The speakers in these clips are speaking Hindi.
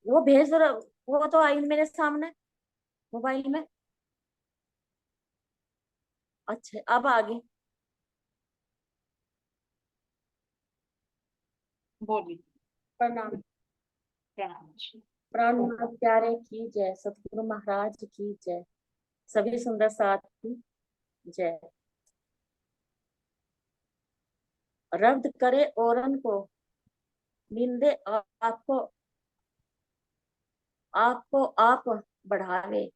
वो भेज रहा, वो तो आई मेरे सामने मोबाइल में। अच्छा अब आगे। बोलिए। प्रणाम। प्रणाम जी। प्राणनाथ प्यारे की जय, सतगुरु महाराज की जय, सभी सुंदर साथ की जय। रब्द करे औरन को, निंदे आपको, आपको आप बढ़ावे,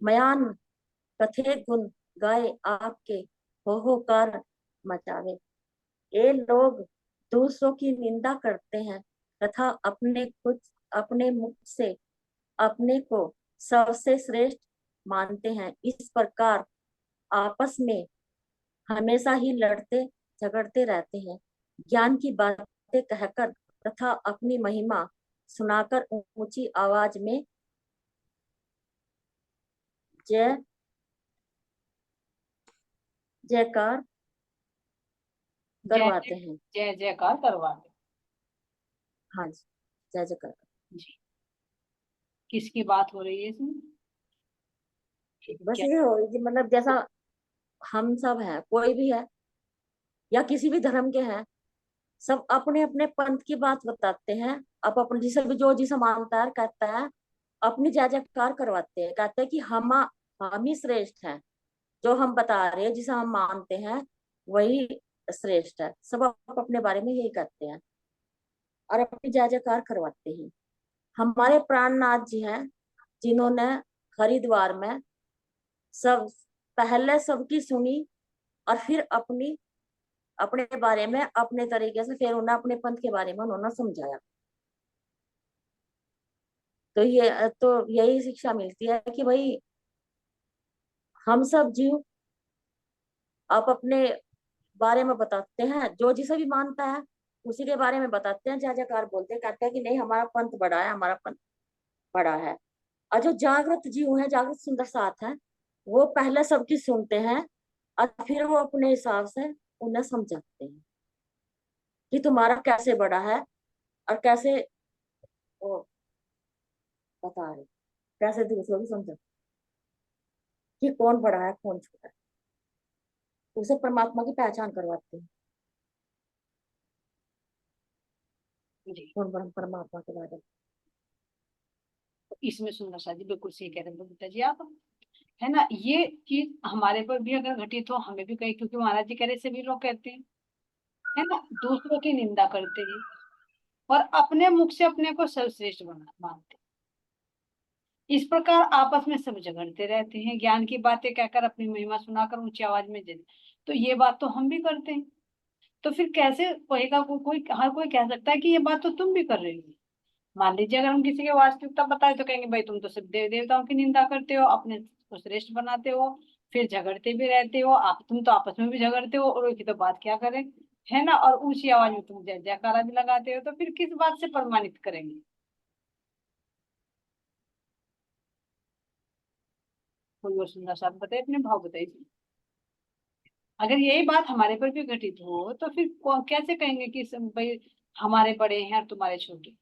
मयान कथे गुण गाए आपके, होकार मचावे। ये लोग दूसरों की निंदा करते हैं तथा अपने मुख से अपने को सबसे श्रेष्ठ मानते हैं। इस प्रकार आपस में हमेशा ही लड़ते झगड़ते रहते हैं। ज्ञान की बातें कहकर तथा अपनी महिमा सुनाकर ऊंची आवाज में जय जयकार जय करवाते हैं। जय जयकार करवा दे। हाँ जी, जय जयकार। जी। किसकी बात हो रही है इसमें? बस क्या? ये हो कि मतलब जैसा हम सब हैं, कोई भी है या किसी भी धर्म के हैं, सब अपने अपने पंथ की बात बताते हैं। अब अपने जिसे भी जो जिसे मानता है कहता है, अपनी जय जयकार करवाते हैं, कहते हैं कि हम ही श्रेष्ठ हैं। जो हम बता रहे हैं, जिसे हम मानते हैं, वही श्रेष्ठ है। सब अपने बारे में यही कहते हैं और अपनी जय जयकार करवाते हैं। हमारे प्राणनाथ जी हैं, जिन्होंने हरिद्वार में सब पहले सबकी सुनी और फिर अपने बारे में अपने तरीके से फिर उन्हें अपने पंथ के बारे में उन्होंने समझाया। तो यही शिक्षा मिलती है कि भाई हम सब जीव आप अपने बारे में बताते हैं, जो जिसे भी मानता है उसी के बारे में बताते हैं, जय जयकार बोलते हैं, कहते हैं कि नहीं हमारा पंथ बड़ा है, हमारा पंथ बड़ा है। और जो जागृत जीव है, जागृत सुंदर साथ है, वो पहले सबकी सुनते हैं और फिर वो अपने हिसाब से उन्हें समझाते हैं कि तुम्हारा कैसे बड़ा है और कैसे वो बता रहे, कैसे दूसरों को समझाते कि कौन बड़ा है कौन छोटा है। उसे परमात्मा की पहचान करवाते हैं, जी। कौन बड़ा परमात्मा के बारे में। इसमें सुंदर सा जी बिल्कुल सही कह रहे हैं बबीता जी आप। है ना, ये चीज हमारे पर भी अगर घटित हो हमें भी कही, क्योंकि महाराज जी कह रहे सभी लोग कहते हैं, है ना, दूसरों की निंदा करते हैं और अपने मुख से अपने को सर्वश्रेष्ठ बना मानते हैं। इस प्रकार आपस में सब झगड़ते रहते हैं, ज्ञान की बातें कहकर अपनी महिमा सुनाकर ऊंची आवाज में जय। तो ये बात तो हम भी करते हैं, तो फिर कैसे कहेगा कोई हर कोई कह सकता है कि ये बात तो तुम भी कर रहे हो। मान लीजिए अगर हम किसी की वास्तविकता बताए तो कहेंगे भाई तुम तो सब देव देवताओं की निंदा करते हो, अपने को श्रेष्ठ बनाते हो, फिर झगड़ते भी रहते हो, आप तुम तो आपस में भी झगड़ते हो और की तो बात क्या करें। है ना, और ऊंची आवाज में तुम जय जयकारा भी लगाते हो, तो फिर किस बात से प्रमाणित करेंगे? कोई और सुंदर सा बताइए, अपने भाव बताइए। अगर यही बात हमारे पर भी घटित हो तो फिर कैसे कहेंगे कि भाई हमारे बड़े हैं और तुम्हारे छोटे?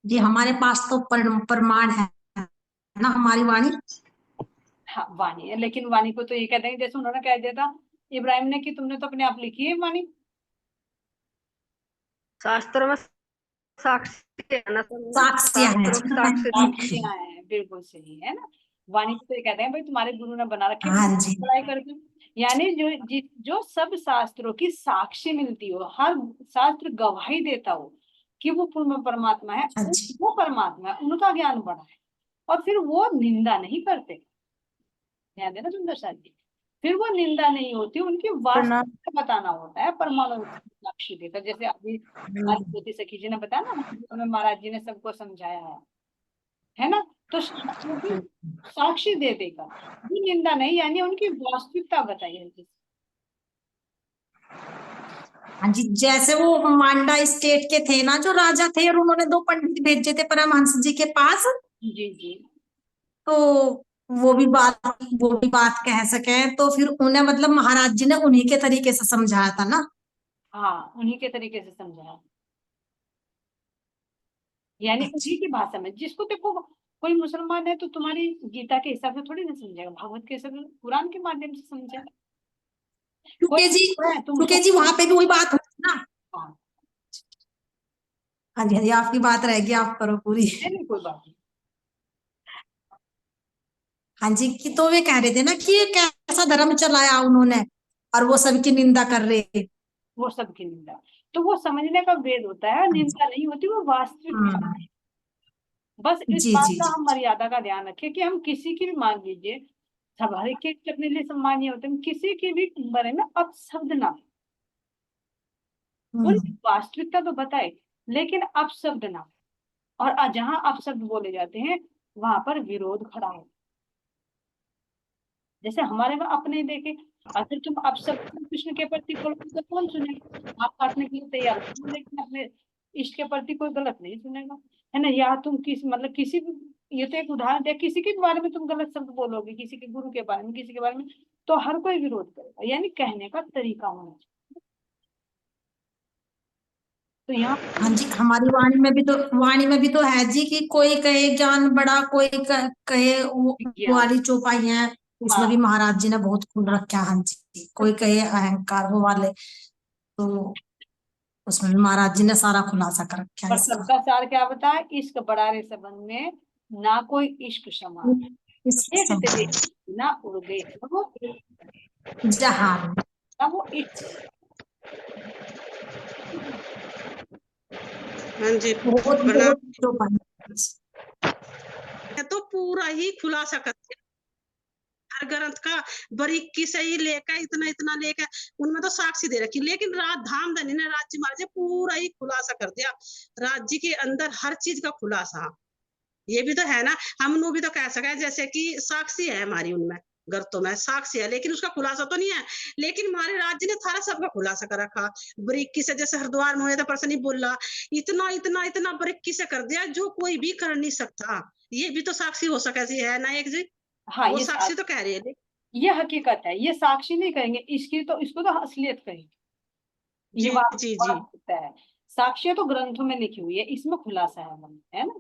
जी हमारे पास तो प्रमाण है ना, हमारी वाणी। हाँ वाणी है, लेकिन वाणी को तो ये कहते हैं जैसे उन्होंने कह दिया था इब्राहिम ने कि तुमने तो अपने आप लिखी है वाणी। शास्त्रों में साक्ष्य है ना, साक्ष्य है शास्त्रों जी, के साक्ष्य ठीक है। साक्षियां हैं, बिल्कुल सही है ना। वाणी को तो ये कहते हैं भाई तुम्हारे गुरु ने बना रखी है, हाँ जी। पढ़ाई करके। यानी जो सब शास्त्रों की साक्षी मिलती हो, हर शास्त्र गवाही देता हो कि वो पूर्ण परमात्मा है, हाँ जी। वो परमात्मा है, उनका ज्ञान बड़ा है, और फिर वो निंदा नहीं करते। ध्यान देना सुंदर साथ जी, फिर वो निंदा नहीं होती, उनकी प्रणाम। वास्तविकता बताना होता है, परमाणु साक्षी देता। जैसे अभी हमारी ज्योति सखी जी ने बताया ना, हमें महाराज जी ने सबको समझाया है ना। तो शास्त्रों की साक्षी दे देगा, ये निंदा नहीं, यानी उनकी वास्तविकता बताई है। हाँ जी, जैसे वो मांडा स्टेट के थे ना जो राजा थे, और उन्होंने 2 पंडित भेजे थे परमहंस जी के पास, जी जी। तो वो भी बात कह सके, तो फिर उन्हें मतलब महाराज जी ने उन्हीं के तरीके से समझाया था ना। हाँ उन्हीं के तरीके से समझाया। यानी अच्छा। उन्हीं की भाषा में। जिसको देखो, कोई मुसलमान है तो तुम्हारी गीता के हिसाब से थोड़ी ना समझेगा, भागवत के हिसाब से, कुरान के माध्यम से समझेगा। कोई तुम क्योंकि जी वहां पे भी वही बात होती ना। हाँ, हाँ जी, हाँ जी, आपकी बात रहेगी, आप करो पूरी। नहीं कोई बात नहीं। हाँ जी, कि तो वे कह रहे थे ना कि ये कैसा धर्म चलाया उन्होंने, और वो सबकी निंदा कर रहे। वो सबकी निंदा, तो वो समझने का भेद होता है, निंदा नहीं होती, वो वास्तविक बात है। बस इस जी बात जी का जी। हम मर्यादा का ध्यान रखें कि हम किसी की भी, मान लीजिए सब हर एक के अपने लिए सम्मानीय होते हैं, हम किसी के भी बारे में अपशब्द ना, उनकी वास्तविकता तो बताए लेकिन अपशब्द ना। और जहां अपशब्द बोले जाते हैं वहां पर विरोध खड़ा है। जैसे हमारे में अपने देखे, अगर तुम अपशब्द कृष्ण के प्रति बोलोगे तो कौन सुनेगा, आप काटने के लिए तैयार हो, लेकिन अपने इष्ट के प्रति कोई गलत नहीं सुनेगा, है ना। या तुम किस मतलब किसी भी, ये तो एक उदाहरण है, किसी के बारे में तुम गलत शब्द बोलोगे, किसी के गुरु के बारे में, किसी के बारे में, तो हर कोई विरोध करेगा। यानी कहने का तरीका होना चाहिए। तो यहाँ हाँ जी, हमारी वाणी में भी तो है जी कि कोई कहे ज्ञान बड़ा, कोई कहे वो विज्ञान, वाली चौपाई है, उसमें भी हाँ, महाराज जी ने बहुत खुल रखा है। हाँ जी, कोई कहे अहंकार वो वाले, तो उसमें भी महाराज जी ने सारा खुलासा कर रखा है पर इसका। सबका सार क्या बताए, इश्क बड़ारे संबंध में ना कोई इश्क समान, इस एक तेरे समय ना उड़ गए वो, जहान ना वो इश्क। हाँ जी, बहुत प्रणाम। बहुत चौपाई। मैं तो पूरा ही खुलासा करते हैं हर ग्रंथ का, बारीकी से ही लेकर इतना इतना लेकर, उनमें तो साक्षी दे रखी, लेकिन धाम धनी ने राज्य महाराज पूरा ही खुलासा कर दिया, राज्य के अंदर हर चीज का खुलासा। ये भी तो है ना, हम लोग भी तो कह सके जैसे कि साक्षी है हमारी उनमें, ग्रंथों में साक्षी है, लेकिन उसका खुलासा तो नहीं है। लेकिन हमारे राज्य ने थारा सबका खुलासा कर रखा, बारीकी से। जैसे हरिद्वार में हुए तो प्रश्न ही बोला, इतना इतना इतना बारीकी से कर दिया जो कोई भी कर नहीं सकता। ये भी तो साक्षी हो सके है ना एक जी, हाँ, वो साक्षी तो कह रही है। ये हकीकत है, ये साक्षी नहीं करेंगे, इसकी तो, इसको तो असलियत कहेंगे। ये जी जी जी। वास्तविकता है। साक्ष्य तो ग्रंथों में लिखी हुई है, इसमें खुलासा है ना।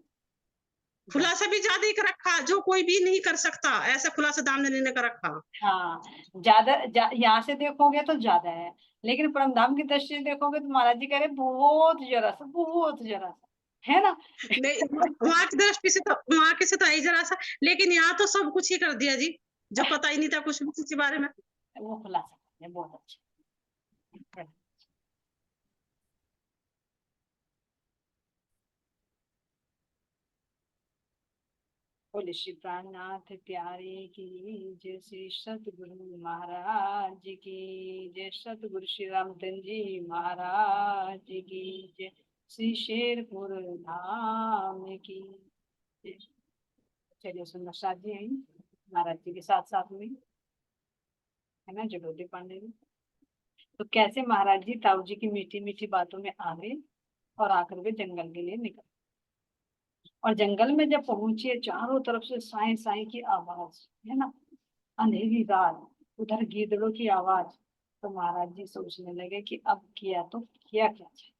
खुलासा भी ज्यादा ही कर रखा, जो कोई भी नहीं कर सकता, ऐसा खुलासा दामने ने कर रखा। हाँ, यहाँ से देखोगे तो ज्यादा है, लेकिन परमधाम की दृष्टि से देखोगे तो महाराज जी कह रहे बहुत जरा सा, बहुत जरा सा, है ना। नहीं, वहां की दृष्टि से तो, वहां की से तो आई जरा सा, लेकिन यहाँ तो सब कुछ ही कर दिया जी, जो पता ही नहीं था कुछ भी किसी बारे में। वो खुलासा है, बहुत अच्छा। बोले श्री प्राणनाथ प्यारे की जय, श्री सतगुरु महाराज की जय, सतगुरु श्री रामचंद्र जी महाराज की जय, श्री शेरपुर धाम की जय। चलिए सुंदर साथ जी आई महाराज जी के साथ साथ में, है ना, जगोटे पांडे में। तो कैसे महाराज जी ताऊ जी की मीठी मीठी बातों में आ गए और आकर के जंगल के लिए निकल। और जंगल में जब पहुंचे, चारों तरफ से साई साई की आवाज, है ना, अंधेरी रात, उधर गीदड़ों की आवाज। तो महाराज जी सोचने लगे कि अब किया तो किया क्या जाए।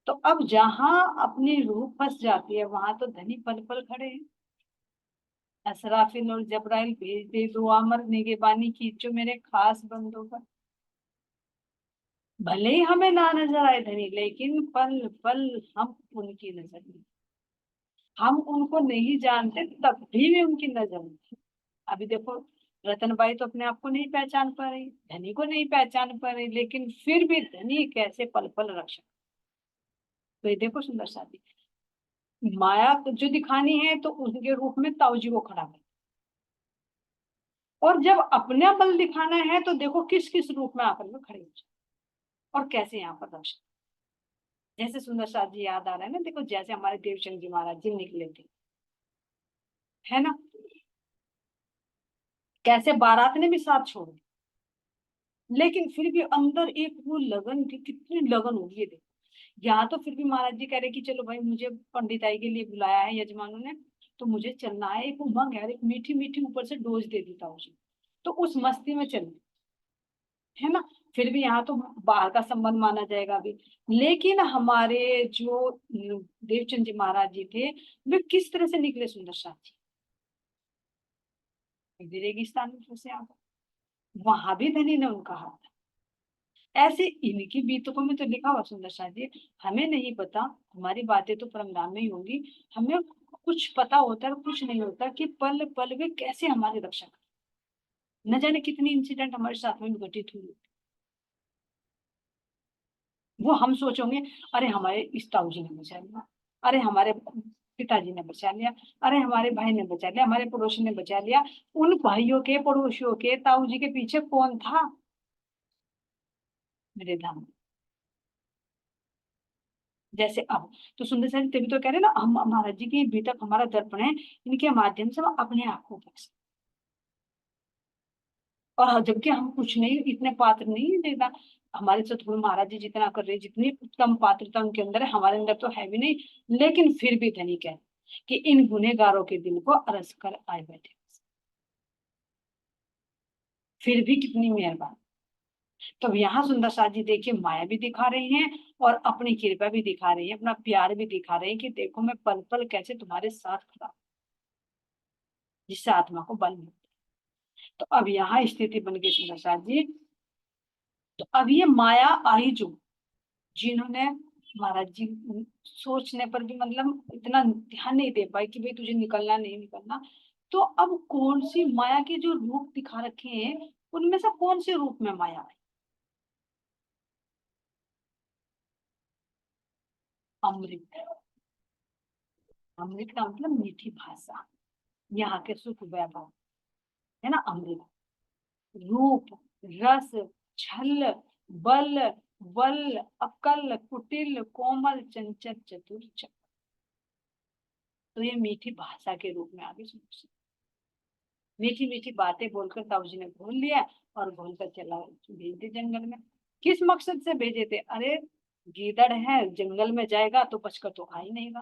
तो अब जहां अपनी रूह फंस जाती है वहां तो धनी पल पल खड़े हैं। असराफिल और जबराइल भेज दे, दो अमर निगहबानी कीचो मेरे खास बंदों पर। भले ही हमें ना नजर आए धनी, लेकिन पल पल हम उनकी नजर में, हम उनको नहीं जानते तब भी उनकी नजर में। अभी देखो, रतनबाई तो अपने आप को नहीं पहचान पा रही, धनी को नहीं पहचान पा रही, लेकिन फिर भी धनी कैसे पल पल रक्षा। तो ये देखो सुंदर साथी, माया जो दिखानी है तो उनके रूप में ताऊ जी को खड़ा कर, और जब अपना बल दिखाना है तो देखो किस किस रूप में आकर में खड़े हो जाए और कैसे यहाँ पर रक्षा। जैसे सुंदर साथ जी याद आ रहा है ना, देखो जैसे हमारे देवचंद जी महाराज जी निकले थे, है ना, कैसे बारात ने भी साथ छोड़ दिया, लेकिन फिर भी अंदर एक वो लगन थी, कितनी लगन होगी ये देखो। यहाँ तो फिर भी महाराज जी कह रहे कि चलो भाई, मुझे पंडिताई के लिए बुलाया है यजमानों ने, तो मुझे चलना है। एक उमंग है, एक मीठी मीठी ऊपर से डोज दे देता मुझे, तो उस मस्ती में चल, है ना। फिर भी यहाँ तो बाहर का संबंध माना जाएगा अभी। लेकिन हमारे जो देवचंद जी महाराज जी थे, वे किस तरह से निकले सुंदर साथ जी, रेगिस्तान में फंसे आकर, वहां भी धनी ने उनका हाथ था। ऐसे इनकी बीतकों में तो लिखा हुआ सुंदर साथ जी, हमें नहीं पता, हमारी बातें तो परम धाम में ही होंगी, हमें कुछ पता होता है और कुछ नहीं होता कि पल पल वे कैसे हमारी रक्षा कर, न जाने कितनी इंसिडेंट हमारे साथ में घटित हुई। वो हम सोचेंगे अरे हमारे इस ताऊ जी ने बचा लिया, अरे हमारे पिताजी ने बचा लिया, अरे हमारे भाई ने बचा लिया, हमारे पड़ोसी ने बचा लिया। उन भाइयों के, पड़ोसियों के, ताऊ जी के पीछे कौन था मेरे धाम में? जैसे अब तो सुंदर सारी तभी तो कह रहे ना, हम महाराज जी की बीतक हमारा दर्पण है, इनके माध्यम से हम अपने आप को देख सकते। और जबकि हम कुछ नहीं, इतने पात्र नहीं देता, हमारे सतगुरु महाराज जी जितना कर रहे, जितनी उत्तम पात्रता उनके अंदर है, हमारे अंदर तो है भी नहीं, लेकिन फिर भी धनिक है कि इन गुनहगारों के दिल को अरस कर आए बैठे। फिर भी कितनी मेहरबान। तो यहाँ सुंदर साथ जी देखिए माया भी दिखा रही हैं और अपनी कृपा भी दिखा रही है, अपना प्यार भी दिखा रहे हैं कि देखो मैं पल पल कैसे तुम्हारे साथ खड़ा, जिससे आत्मा को बल मिलता है। तो अब यहाँ स्थिति बन गई सुंदर साथ जी। तो अब ये माया आई जो, जिन्होंने महाराज जी सोचने पर भी मतलब इतना ध्यान नहीं दे पाए कि भाई तुझे निकलना नहीं निकलना, तो अब कौन सी माया के जो रूप दिखा रखे हैं, उनमें से कौन से रूप में माया आई? अमृत। अमृत का मतलब मीठी भाषा, यहाँ के सुख वैभव, है ना अमृत। रूप, रस, छल, बल, वल, अकल, कुटिल, कोमल, चंचल, चतुर, चपल। तो ये मीठी भाषा के रूप में आगे सुन, मीठी मीठी बातें बोलकर ताऊ जी ने घोल लिया और घोल कर चला भेज दे जंगल में। किस मकसद से भेजे थे? अरे गीदड़ है, जंगल में जाएगा तो बचकर तो आ ही नहीं गा,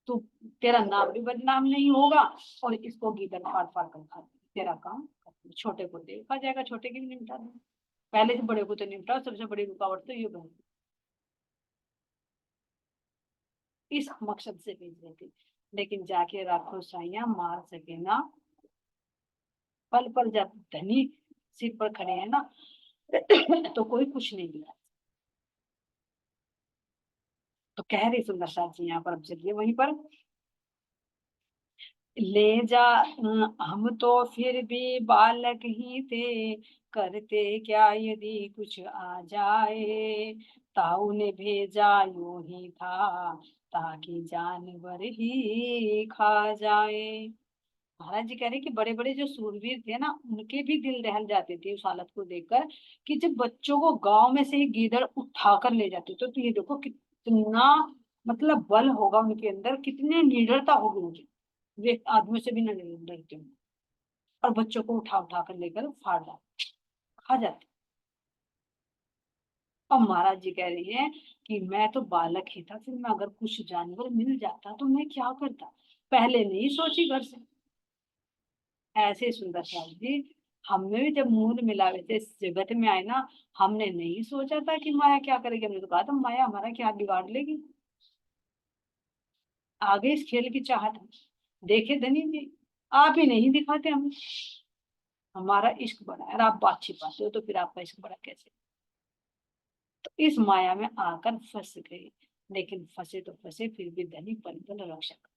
तो तेरा नाम भी बदनाम नहीं होगा और इसको गीदड़ फाड़ फाड़ कर खा, तेरा काम छोटे को देखा जाएगा, छोटे की भी निपटा दे, पहले से बड़े को तो निपटा। सबसे बड़ी रुकावट तो ये बनी, इस मकसद से भेज रहे थे। लेकिन जाके राखो साइया मार सके ना, पल पल जब धनी सिर पर खड़े हैं ना तो कोई कुछ नहीं दिया। तो कह रही सुंदर साथ जी यहाँ पर, अब चलिए वहीं पर ले जा, हम तो फिर भी बालक ही थे, करते क्या यदि कुछ आ जाए, ताऊ ने भेजा यूं ही था, ताकि जानवर ही खा जाए। महाराज जी कह रहे कि बड़े बड़े जो सूरवीर थे ना, उनके भी दिल दहल जाते थे उस हालत को देखकर, कि जब बच्चों को गांव में से ही गीदड़ उठाकर ले जाते थे, तो ये देखो कितना मतलब बल होगा उनके अंदर, कितनी निडरता होगी उनकी, वे आदमियों से भी न डरते होंगे, और बच्चों को उठा उठा कर लेकर फाड़ जाते, खा जाते। और महाराज जी कह रही है कि मैं तो बालक ही था, फिर मैं अगर कुछ जानवर मिल जाता तो मैं क्या करता, पहले नहीं सोची घर से। ऐसे सुंदर साथ जी, हमें भी जब मूल मिलावे थे इस जगत में आए ना, हमने नहीं सोचा था कि माया क्या करेगी, हमने तो कहा था माया हमारा क्या बिगाड़ लेगी। आगे इस खेल की चाहत है, देखे धनी जी आप ही नहीं दिखाते हमें, हमारा इश्क बड़ा है और आप बात छिपाते हो, तो फिर आपका इश्क बड़ा कैसे? तो इस माया में आकर फंस गए, लेकिन फंसे तो फंसे, फिर भी धनी पल पल रक्षक।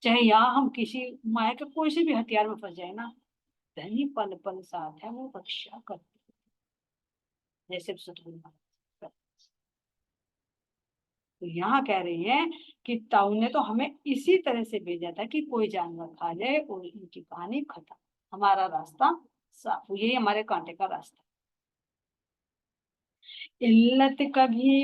चाहे यहाँ हम किसी माया के कोई से भी हथियार में फंस जाए ना, धनी पल पल साथ है, वो रक्षा करते जैसे सतगुरु महाराज। तो यहाँ कह रही हैं कि ताऊ ने तो हमें इसी तरह से भेजा था कि कोई जानवर खा जाए और इनकी कहानी खत्म, हमारा रास्ता साफ, यही हमारे कांटे का रास्ता। इल्लत कभी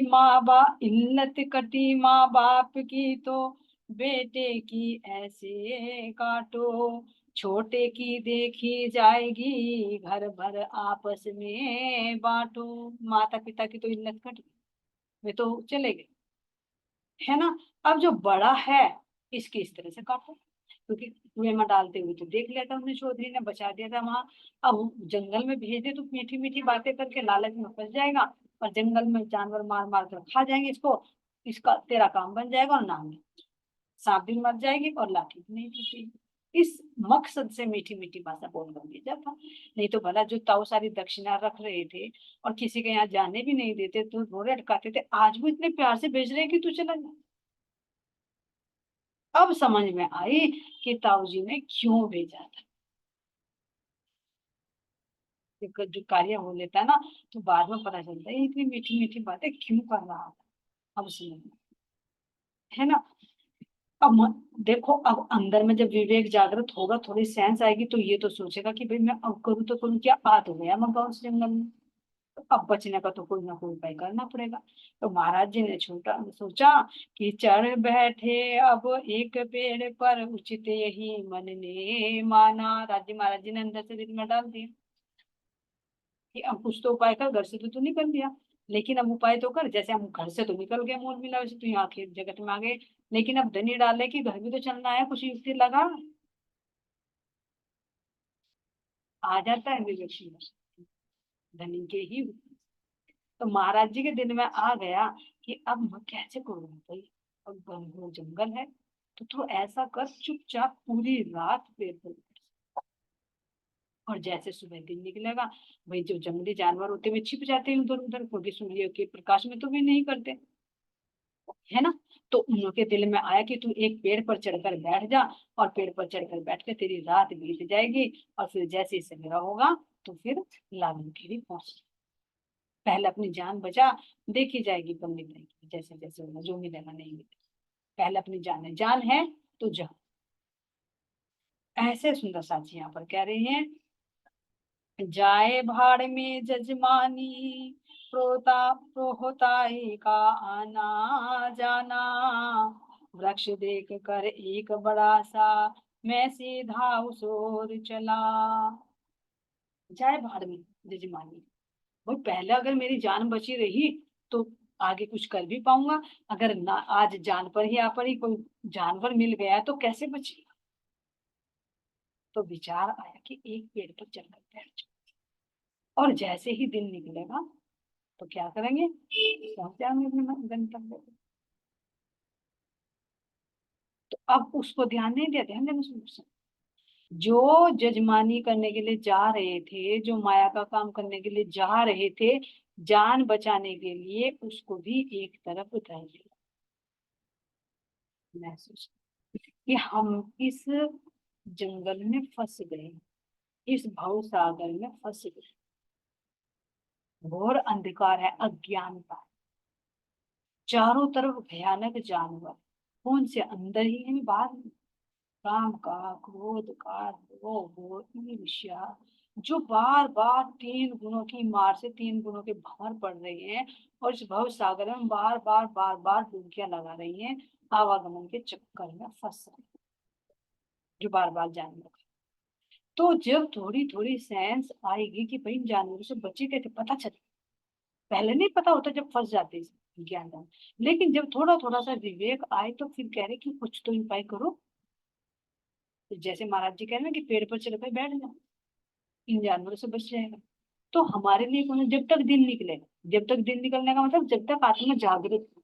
इल्लत कटी माँ बाप की, तो बेटे की ऐसे काटो, छोटे की देखी जाएगी, घर भर आपस में बांटो। माता पिता की तो इल्लत कट गई, वे तो चले गए, है ना। अब जो बड़ा है इसकी इस तरह से काटो, क्योंकि कुएं में डालते हुए तो देख लिया था उन्हें, चौधरी ने बचा दिया था वहां। अब जंगल में भेज दे तो मीठी मीठी बातें करके लालच में फंस जाएगा, और जंगल में जानवर मार मार कर खा जाएंगे इसको, इसका तेरा काम बन जाएगा और नाम, सांप भी मर जाएगी और लाठी भी नहीं टूटेगी। इस मकसद से मीठी मीठी भाषा बोल कर भेजा था। नहीं तो भला जो ताऊ सारी दक्षिणा रख रहे थे और किसी के यहाँ जाने भी नहीं देते, तो रोड़े अटकाते थे, आज भी इतने प्यार से भेज रहे हैं कि तू चला जा। अब समझ में आई कि ताऊ जी ने क्यों भेजा था। जो कार्य हो लेता है ना, तो बाद में पता चलता है इतनी मीठी मीठी बातें क्यों कर रहा था। अब समझ में, है ना। अब देखो, अब अंदर में जब विवेक जागृत होगा, थोड़ी सेंस आएगी, तो ये तो सोचेगा कि भाई मैं अब करूँ तो करूँ क्या, आ तो गया मैं गाँव से जंगल में, तो अब बचने का तो कोई ना कोई उपाय करना पड़ेगा। तो महाराज जी ने छोटा सोचा कि चढ़ बैठे अब एक पेड़ पर, उचित यही मन ने माना। राज्य महाराज जी ने अंदर से दिल में डाल दिया कि अब कुछ तो उपाय कर, घर से तो निकल लिया, लेकिन अब उपाय तो कर। जैसे हम घर से तो निकल गए मूल मिला, वैसे तो यहाँ खेत जगत में आ गए, लेकिन अब धनी डाले कि घर भी तो चलना है, कुछ युक्ति लगा। आ जाता है विवेक धनी के ही। तो महाराज जी के दिल में आ गया कि अब मैं कैसे करूँ भाई, अब घनघोर जंगल है, तो तू ऐसा कर, चुपचाप पूरी रात पेड़ पर बैठ। और जैसे सुबह दिन निकलेगा, भाई जो जंगली जानवर होते हैं वे छिप जाते हैं उधर उधर, क्योंकि सूर्य के प्रकाश में तो वे नहीं करते, है ना। तो उनके दिल में आया कि तू एक पेड़ पर चढ़कर बैठ जा, और पेड़ पर चढ़कर बैठ के तेरी रात बीत जाएगी, और फिर जैसे ही सवेरा होगा तो फिर लालन खेड़ी पहुंच। पहले अपनी जान बचा, देखी जाएगी पंडित भाई की, जैसे जैसे होगा, जो मिलेगा नहीं मिलेगा, पहले अपनी जान है, जान है तो जा। ऐसे सुंदर साथी यहाँ पर कह रहे हैं, जाए भाड़ में जजमानी, प्रोहताई का आना जाना, वृक्ष देख कर एक बड़ा सा, मैं सीधा उस ओर चला। जाए भाड़ में जजमानी, भाई पहले अगर मेरी जान बची रही तो आगे कुछ कर भी पाऊंगा, अगर ना आज जान पर ही आ पड़ी, कोई जानवर मिल गया तो कैसे बची। तो विचार आया कि एक पेड़ पर चढ़कर बैठ जाओ, और जैसे ही दिन निकलेगा तो क्या करेंगे, पहुंच जाएंगे अपने गंतव्य पे। तो अब उसको ध्यान नहीं दिया, ध्यान देना सुन। जो जजमानी करने के लिए जा रहे थे, जो माया का काम करने के लिए जा रहे थे, जान बचाने के लिए उसको भी एक तरफ उतार दिया। महसूस कि हम इस जंगल में फंस गए, इस भव सागर में फंस गए, घोर अंधकार है, अज्ञानता, चारों तरफ भयानक जानवर, कौन से अंदर ही है बाहर नहीं। काम का, क्रोध का, लोभ, ईर्ष्या, जो बार बार तीन गुणों की मार से तीन गुणों के भंवर पड़ रही हैं, और इस भव सागर में बार बार डुबकियां लगा रही हैं, आवागमन के चक्कर में फंस रही हैं, जो बार बार जानवर। तो जब थोड़ी थोड़ी सेंस आएगी कि भाई इन जानवरों से बचे कैसे, पता चले, पहले नहीं पता होता जब फंस जाते ज्ञान, लेकिन जब थोड़ा थोड़ा सा विवेक आए तो फिर कह रहे कि कुछ तो उपाय करो। तो जैसे महाराज जी कह रहे हैं कि पेड़ पर चढ़कर बैठ जाओ, इन जानवरों से बच जाएगा। तो हमारे लिए कौन है, जब तक दिन निकलेगा, जब तक दिन निकलने का मतलब जब तक आत्मा जागृत हो,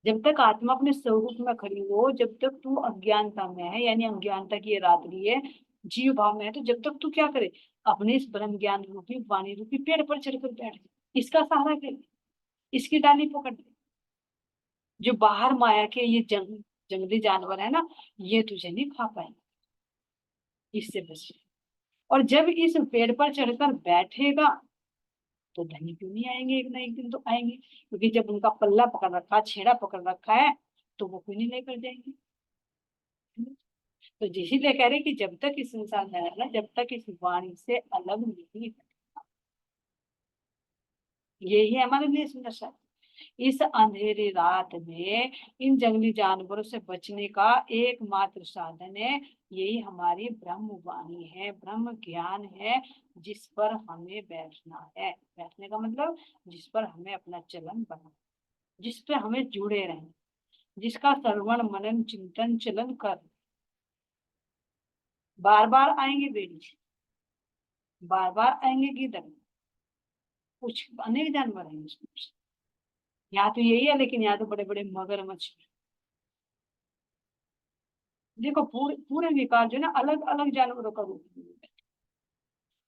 जब तक आत्मा अपने स्वरूप में खड़ी हो, जब तक तू अज्ञानता में है, यानी अज्ञानता की ये रात्रि है, जीव भाव में है, तो जब तक तू क्या करे, अपने इस ब्रह्म ज्ञान रूपी वाणी रूपी पेड़ पर चढ़कर बैठ जाए, इसका सहारा ले, इसकी डाली पकड़ ले। जो बाहर माया के ये जंगली जानवर है ना, ये तुझे नहीं खा पाएंगे, इससे बच। और जब इस पेड़ पर चढ़कर बैठेगा तो धनी क्यों नहीं आएंगे, एक ना एक दिन तो आएंगे, क्योंकि जब उनका पल्ला पकड़ रखा, छेड़ा पकड़ रखा है, तो वो क्यों नहीं लेकर जाएंगे। तो इसीलिए कह रहे कि जब तक इस इंसान में रहना, जब तक इस वाणी से अलग नहीं, यही है हमारे लिए सुंदर। इस अंधेरी रात में इन जंगली जानवरों से बचने का एकमात्र साधन है, यही हमारी ब्रह्म वाणी है, ब्रह्म ज्ञान है, जिस पर हमें बैठना है। बैठने का मतलब जिस पर हमें अपना चलन बना, जिस पर हमें जुड़े रहें, जिसका श्रवण मनन चिंतन चलन कर, बार बार आएंगे भेड़ी, बार बार आएंगे गिद्ध, कुछ अनेक जानवर हैं इसमें। यहाँ तो यही है, लेकिन यहाँ तो बड़े बड़े मगरमच्छ हैं। देखो पूरे पूरे विकार जो है ना अलग अलग जानवरों का रूप है।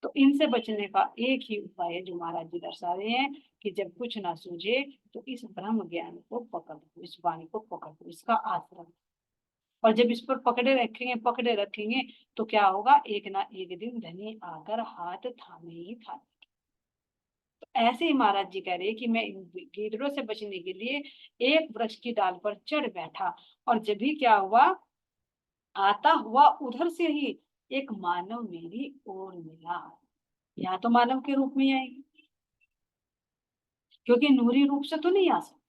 तो इनसे बचने का एक ही उपाय है जो महाराज जी दर्शा रहे हैं कि जब कुछ ना सूझे तो इस ब्रह्म ज्ञान को पकड़ लो, इस वाणी को पकड़ लो, इसका आश्रय। और जब इस पर पकड़े रखेंगे तो क्या होगा, एक ना एक दिन धनी आकर हाथ थामे ही था। तो ऐसे ही महाराज जी कह रहे हैं कि मैं इन गिद्धों से बचने के लिए एक वृक्ष की डाल पर चढ़ बैठा, और जब भी क्या हुआ, आता हुआ उधर से ही एक मानव मेरी ओर मिला। यहाँ तो मानव के रूप में ही आएगी, क्योंकि नूरी रूप से तो नहीं आ सकते।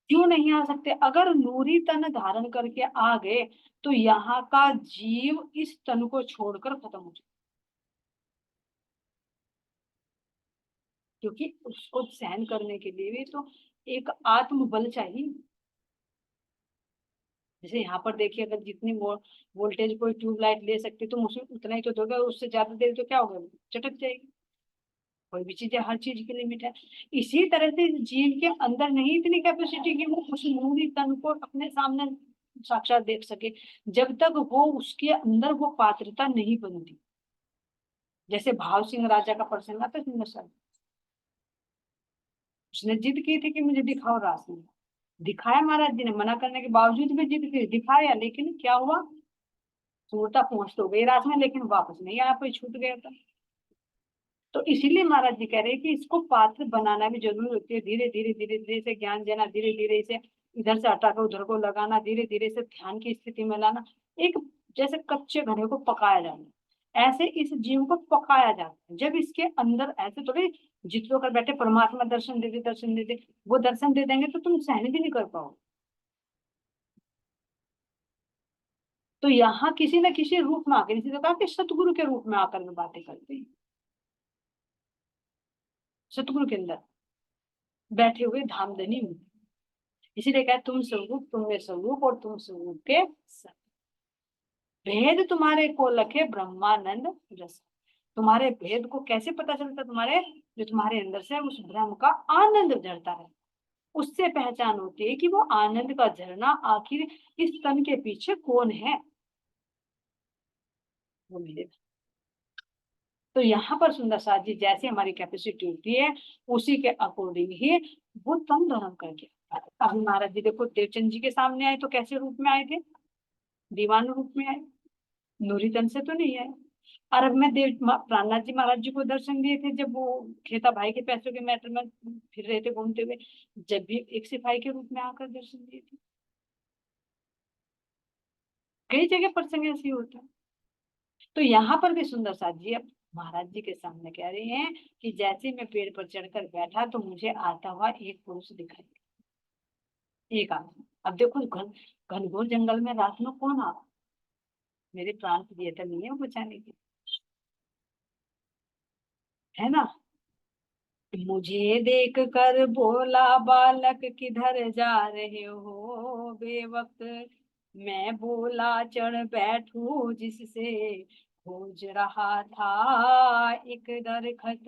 क्यों नहीं आ सकते? अगर नूरी तन धारण करके आ गए तो यहाँ का जीव इस तन को छोड़कर खत्म हो जाए, क्योंकि उसको सहन करने के लिए भी तो एक आत्मबल चाहिए। जैसे यहाँ पर देखिए, अगर जितनी वोल्टेज कोई ट्यूबलाइट ले सकती तो उसमें उतना ही तो दोगे, उससे ज्यादा देर तो क्या होगा, चटक जाएगी। कोई भी चीज है, हर चीज की लिमिट है। इसी तरह से जीव के अंदर नहीं इतनी कैपेसिटी कि वो उस नूरी तन को अपने सामने साक्षात देख सके, जब तक वो उसके अंदर वो पात्रता नहीं बनती। जैसे भाव सिंह राजा का प्रसंग आता है सुंदर सा, उसने जिद की थी कि मुझे दिखाओ रासलीला, दिखाया, महाराज जी ने मना करने के बावजूद भी जिद की, दिखाया, लेकिन क्या हुआ, सूरता पहुंच तो गई रास में, लेकिन वापस नहीं आया, कोई छूट गया था। तो इसीलिए महाराज जी कह रहे हैं कि इसको पात्र बनाना भी जरूरी होती है। धीरे धीरे धीरे धीरे से ज्ञान देना, धीरे धीरे इसे इधर से हटा कर उधर को लगाना, धीरे धीरे से ध्यान की स्थिति में लाना। एक जैसे कच्चे घड़े को पकाया जाना, ऐसे इस जीव को पकाया जाता है। जब इसके अंदर ऐसे थोड़े जित कर बैठे परमात्मा दर्शन दे दे, दर्शन दे दे, वो दर्शन दे देंगे तो तुम सहन भी नहीं कर पाओ। तो यहाँ किसी न किसी रूप में आकर, इसी तो कहा कि सतगुरु के रूप में आकर में बातें करते हैं। सतगुरु के अंदर बैठे हुए धामधनी हूँ, इसीलिए कहा तुम स्वरूप, तुम में स्वरूप और तुम स्वरूप के सत। भेद तुम्हारे को लखे ब्रह्मानंद रस। तुम्हारे भेद को कैसे पता चलता? तुम्हारे जो तुम्हारे अंदर से उस ब्रह्म का आनंद झरता है, उससे पहचान होती है कि वो आनंद का झरना आखिर इस तन के पीछे कौन है, वो मेरे। तो यहाँ पर सुंदर साथ जी जैसे हमारी कैपेसिटी होती है उसी के अकॉर्डिंग ही वो तन धारण करके। अभी महाराज जी देखो देवचंद जी के सामने आए तो कैसे रूप में आए थे? दीवान रूप में आए, नूरी तन से तो नहीं आए। अरब में प्राणनाथ जी महाराज जी को दर्शन दिए थे जब वो खेता भाई के पैसों के मैटर में फिर रहे थे घूमते हुए, जब भी एक सिपाही के रूप में आकर दर्शन दिए थे। कई जगह प्रसंग ऐसे होता है। तो यहाँ पर भी सुंदर साथ जी अब महाराज जी के सामने कह रहे हैं कि जैसे मैं पेड़ पर चढ़कर बैठा तो मुझे आता हुआ एक पुरुष दिखाई, एक आदमी। अब देखो घनघोर जंगल में रात में कौन आ, मेरे प्राण प्रिय तो नहीं है बचाने के, है ना। मुझे देख कर बोला बालक किधर जा रहे हो बेवक्त, मैं बोला चढ़ बैठू जिससे खोज रहा था एक दरखत।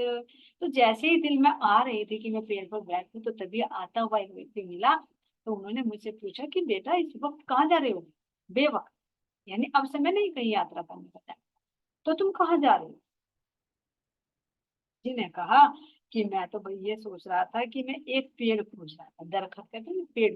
तो जैसे ही दिल में आ रही थी कि मैं पेड़ पर बैठूं तो तभी आता हुआ एक व्यक्ति मिला। तो उन्होंने मुझसे पूछा कि बेटा इस वक्त कहाँ जा रहे हो? बेवक्त यानी अब समय नहीं कहीं यात्रा करने का टाइम, तो तुम कहाँ जा रहे हो? जी ने कहा कि मैं तो भाई ये सोच रहा था कि मैं एक पेड़ खोज रहा था, दरखत कहते हैं पेड़,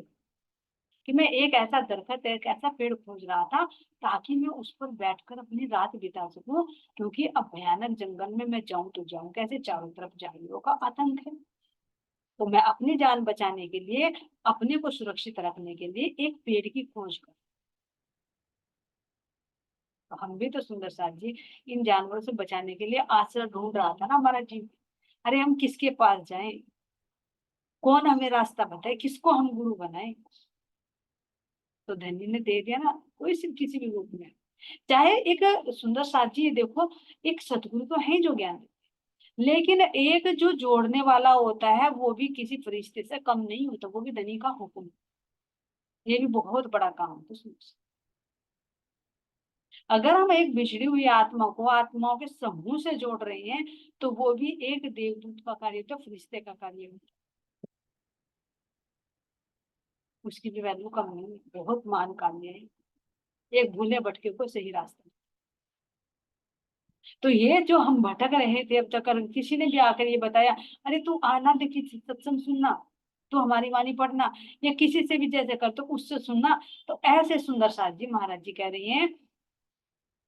कि मैं एक ऐसा दरखत, एक ऐसा पेड़ खोज रहा था ताकि मैं उस पर बैठकर अपनी रात बिता सकूं, क्योंकि अब भयानक जंगल में मैं जाऊं तो जाऊं कैसे, चारों तरफ जानवरों का आतंक है। तो मैं अपनी जान बचाने के लिए, अपने को सुरक्षित रखने के लिए एक पेड़ की खोज कर। तो हम भी तो सुंदर साथ जी इन जानवरों से बचाने के लिए आश्रय ढूंढ रहा था ना हमारा जीव। अरे हम किसके पास जाएं, कौन हमें रास्ता बताए, किसको हम गुरु बनाए? तो धनी ने दे दिया ना, कोई सिर्फ किसी भी रूप में, चाहे एक सुंदर साथी। देखो एक सतगुरु तो है जो ज्ञान देते, लेकिन एक जो जोड़ने वाला होता है वो भी किसी फरिश्ते से कम नहीं होता, वो भी धनी का हुक्म। ये भी बहुत बड़ा काम है। अगर हम एक बिछड़ी हुई आत्मा को आत्माओं के समूह से जोड़ रहे हैं तो वो भी एक देवदूत का कार्य होता है, फरिश्ते का कार्य होता है। उसकी भी वैल्यू कम नहीं है, बहुत मान कार्य है एक भूले भटके को सही रास्ते। तो ये जो हम भटक रहे थे अब तक, किसी ने भी आकर ये बताया, अरे तू आना, देखी सत्संग सुनना, तो हमारी वाणी पढ़ना, या किसी से भी जैसे कर तो उससे सुनना, तो ऐसे सुंदर साथ जी महाराज जी कह रही हैं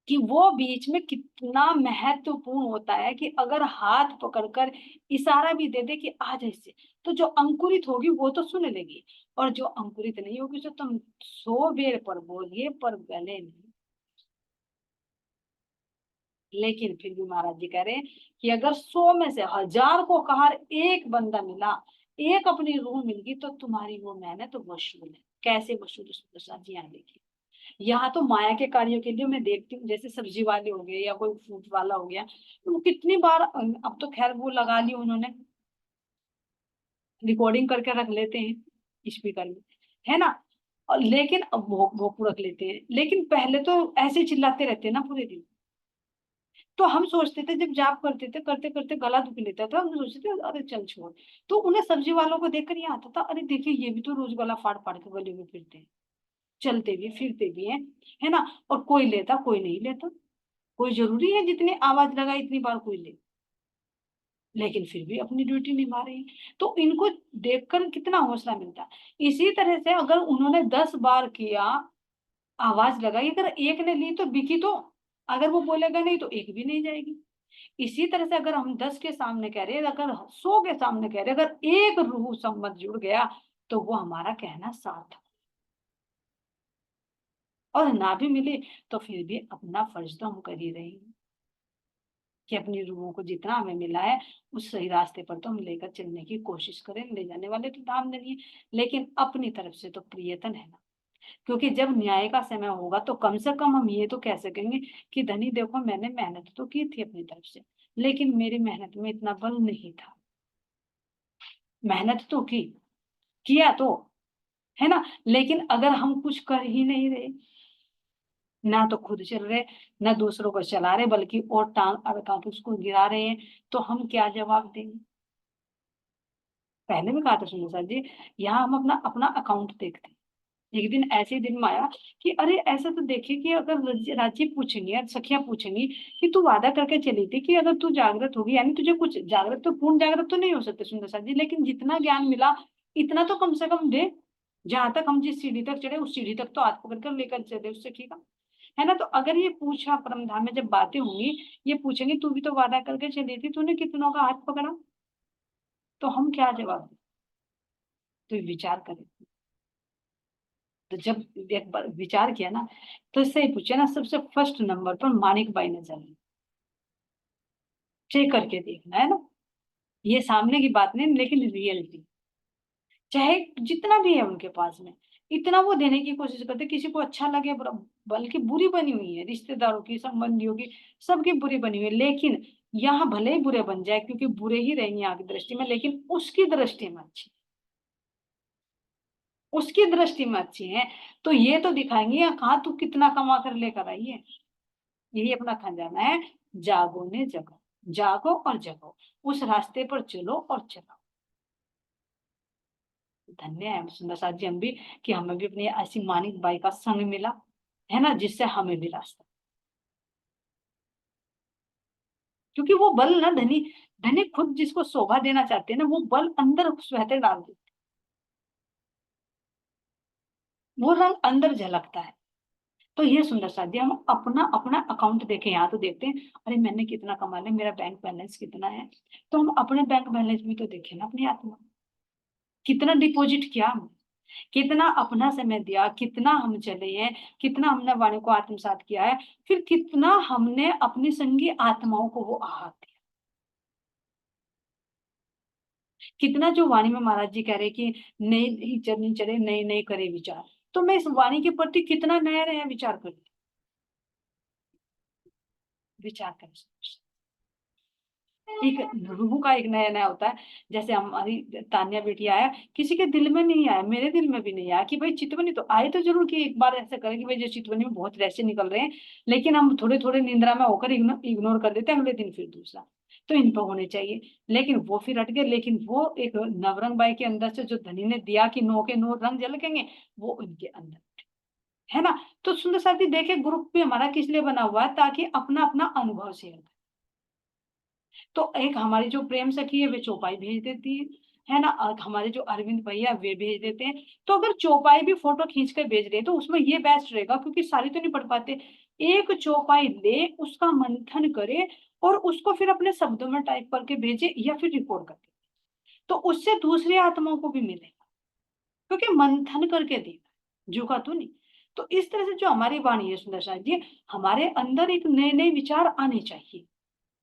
कि वो बीच में कितना महत्वपूर्ण होता है कि अगर हाथ पकड़कर इशारा भी दे दे कि आ जा इससे, तो जो अंकुरित होगी वो तो सुन लेगी, और जो अंकुरित नहीं होगी तो तुम 100 बेर पर बोलिए पर गले नहीं। लेकिन फिर भी महाराज जी कह रहे हैं कि अगर 100 में से 1000 को कहार एक बंदा मिला, एक अपनी रूह मिल गई, तो तुम्हारी वो मेहनत वसूल है। कैसे वसूल? प्रसाद जी यहाँ देखिए, यहाँ तो माया के कार्यों के लिए मैं देखती हूँ, जैसे सब्जी वाले हो गए या कोई फ्रूट वाला हो गया, तो कितनी बार, अब तो खैर वो लगा ली उन्होंने, रिकॉर्डिंग करके रख लेते हैं स्पीकर में, है ना, और लेकिन अब वो रख लेते हैं, लेकिन पहले तो ऐसे चिल्लाते रहते हैं ना पूरे दिन। तो हम सोचते थे, जब जाप करते थे, करते करते गला दुख लेता था, हम सोचते थे अरे चल छोड़। तो उन्हें सब्जी वालों को देखकर ये आता था, अरे देखिए ये भी तो रोज गला फाड़ फाड़ के गले में फिरते हैं, चलते भी फिरते भी हैं, है ना, और कोई लेता कोई नहीं लेता। कोई जरूरी है जितनी आवाज लगाए इतनी बार कोई ले, लेकिन फिर भी अपनी ड्यूटी निभा रही है। तो इनको देखकर कितना हौसला मिलता है। इसी तरह से अगर उन्होंने 10 बार किया, आवाज लगाई, अगर एक ने ली तो बिकी, तो अगर वो बोलेगा नहीं तो एक भी नहीं जाएगी। इसी तरह से अगर हम 10 के सामने कह रहे हैं, अगर 100 के सामने कह रहे हैं, अगर एक रूह सम्मत जुड़ गया तो वो हमारा कहना सार्थक। और ना भी मिले तो फिर भी अपना फर्ज तो हम कर ही रहे हैं कि अपनी रूहों को जितना हमें मिला है उस सही रास्ते पर तो हम लेकर चलने की कोशिश करें। ले जाने वाले तो धाम नहीं है, लेकिन अपनी तरफ से तो प्रियतन है ना। क्योंकि जब न्याय का समय होगा तो कम से कम हम ये तो कह सकेंगे कि धनी देखो, मैंने मेहनत तो की थी अपनी तरफ से, लेकिन मेरी मेहनत में इतना बल नहीं था। मेहनत तो की, किया तो, है ना, लेकिन अगर हम कुछ कर ही नहीं रहे, ना तो खुद चल रहे, ना दूसरों को चला रहे, बल्कि और टांग अड़का के उसको गिरा रहे हैं, तो हम क्या जवाब देंगे? पहले भी कहा था सुनो सर जी, यहाँ हम अपना अपना अकाउंट देखते हैं। एक दिन ऐसे दिन में आया कि अरे ऐसा तो देखिए कि अगर रांची पूछेंगी या सखियां पूछेंगी कि तू वादा करके चली थी कि अगर तू जागृत होगी, यानी तुझे कुछ जागृत, तो पूर्ण जागृत तो नहीं हो सकते सुंदर सर जी, लेकिन जितना ज्ञान मिला इतना तो कम से कम दे। जहां तक हम जिस सीढ़ी तक चढ़े उस सीढ़ी तक तो हाथ पकड़ कर लेकर चले, उससे ठीक है ना। तो अगर ये पूछा परमधाम में जब बातें होंगी, ये पूछेंगे तू भी तो वादा करके चली थी, तूने कितनों का हाथ पकड़ा, तो हम क्या जवाब दें? तो विचार करें। तो जब एक बार विचार किया ना, तो इससे ही पूछे ना, सबसे फर्स्ट नंबर पर मानिक बाई नजर आई, चेक करके देखना है ना, ये सामने की बात नहीं, लेकिन रियलिटी चाहे जितना भी है उनके पास में, इतना वो देने की कोशिश करते, किसी को अच्छा लगे बुरा, बल्कि बुरी बनी हुई है, रिश्तेदारों की, संबंधियों की, सबकी बुरी बनी हुई है, लेकिन यहाँ भले ही बुरे बन जाए, क्योंकि बुरे ही रहेंगे यहाँ की दृष्टि में, लेकिन उसकी दृष्टि में अच्छी, उसकी दृष्टि में अच्छी है। तो ये तो दिखाएंगे यहाँ कहाँ तू कितना कमा कर लेकर आई है। यही अपना खजाना है। जागो ने जगो, जागो और जगो, उस रास्ते पर चलो और चलो। धन्य है सुंदर साथ जी हम भी, कि हमें भी अपनी ऐसी मानिक बाई का संग मिला, है ना, जिससे हमें भी रास्ता। क्योंकि वो बल ना धनी, धनी खुद जिसको शोभा देना चाहते हैं ना, वो बल अंदर स्वहते डाल देते, वो रंग अंदर झलकता है। तो ये सुंदर साथी, हम अपना अपना अकाउंट देखें, यहाँ तो देखते हैं अरे मैंने कितना कमा लिया, मेरा बैंक बैलेंस कितना है, तो हम अपने बैंक बैलेंस भी तो देखें ना, अपनी आत्मा कितना डिपॉजिट किया हमने, कितना अपना समय दिया, कितना हम चले हैं, कितना हमने वाणी को आत्मसात किया है, फिर कितना हमने अपनी संगी आत्माओं को वो आहत दिया, कितना जो वाणी में महाराज जी कह रहे कि नई नई चरनी चढ़े, नए नए करे विचार, तो मैं इस वाणी के प्रति कितना नया नया विचार करती, विचार कर एक रूह का एक नया नया होता है। जैसे हमारी तान्या बेटी आया, किसी के दिल में नहीं आया, मेरे दिल में भी नहीं आया कि भाई चितवनी तो आए तो जरूर कि एक बार ऐसा करें कि भाई जो चितवनी में बहुत रैसे निकल रहे हैं, लेकिन हम थोड़े थोड़े निंद्रा में होकर इग्नोर कर देते हैं, अगले दिन फिर दूसरा। तो इन पर होने चाहिए, लेकिन वो फिर हट गए। लेकिन वो एक नवरंग बाई के अंदर से जो धनी ने दिया कि नो के नो रंग झलकेंगे, वो उनके अंदर है ना। तो सुंदर साथी देखिए, ग्रुप भी हमारा किस लिए बना हुआ है, ताकि अपना अपना अनुभव शेयर करें। तो एक हमारी जो प्रेम सखी है वे चौपाई भेज देती है ना, और हमारे जो अरविंद भैया वे भेज देते हैं। तो अगर चौपाई भी फोटो खींच कर भेज रहे हैं तो उसमें ये बेस्ट रहेगा, क्योंकि सारी तो नहीं पढ़ पाते। एक चौपाई ले, उसका मंथन करे और उसको फिर अपने शब्दों में टाइप करके भेजे या फिर रिकॉर्ड करके, तो उससे दूसरी आत्माओं को भी मिलेगा, क्योंकि मंथन करके देगा, झुका तो नहीं। तो इस तरह से जो हमारी वाणी है सुंदर साथ जी, हमारे अंदर एक नए नए विचार आने चाहिए,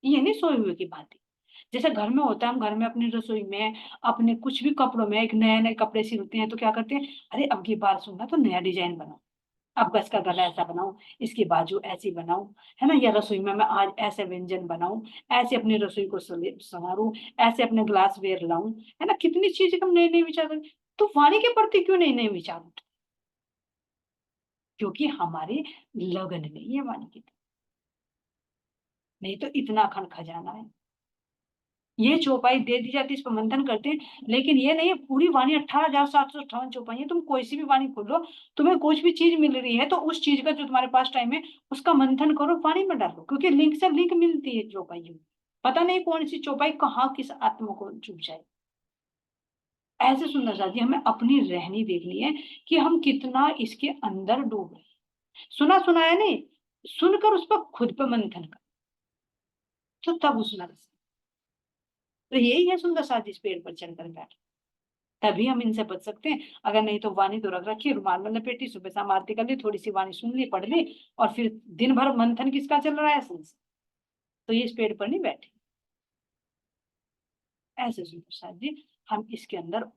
ये नहीं सोए हुए की बात है। जैसे घर में होता है, हम घर में अपनी रसोई में अपने कुछ भी कपड़ों में एक नए नए कपड़े सिलते हैं, तो क्या करते हैं, अरे अब की बार सुनना तो नया डिजाइन बनाओ, अब गज का गला ऐसा बनाऊं, इसकी बाजू ऐसी बनाऊं, है ना, या रसोई में मैं आज ऐसे व्यंजन बनाऊं, ऐसे अपनी रसोई को संवारूं, ऐसे अपने ग्लास वेयर लाऊं, है ना, कितनी चीजें हम नए नए विचार करें। तो वाणी के प्रति क्यों नए नए विचार उठे? क्योंकि हमारे लगन नहीं है वाणी की, नहीं तो इतना अखंड खजाना है। ये चौपाई दे दी जाती है, इस पर मंथन करते हैं, लेकिन ये नहीं है पूरी वाणी 18,758 चौपाई है। तुम कोई सी भी वाणी खोलो, तुम्हें कुछ भी चीज मिल रही है तो उस चीज का जो तुम्हारे पास टाइम है उसका मंथन करो, वाणी में डालो, क्योंकि लिंक से लिंक मिलती है चौपाई में। पता नहीं कौन सी चौपाई कहाँ किस आत्मा को चुभ जाए। ऐसे सुंदर सा जी हमें अपनी रहनी देखनी है कि हम कितना इसके अंदर डूब रहे हैं। सुना सुनाया नहीं, सुनकर उस पर खुद पर मंथन कर, तो तब उसमें रस। तो यही है सुंदर सा जी, इस पेड़ पर चढ़कर बैठ, तभी हम इनसे बच सकते हैं। अगर नहीं तो वाणी तो रख रखी, रुमाल में लपेटी, सुबह शाम आरती कर ली, थोड़ी सी वाणी सुन ली, पढ़ ली, और फिर दिन भर मंथन किसका चल रहा है, संस, तो ये इस पेड़ पर नहीं बैठे। ऐसे सुंदर साथ जी हम इसके अंदर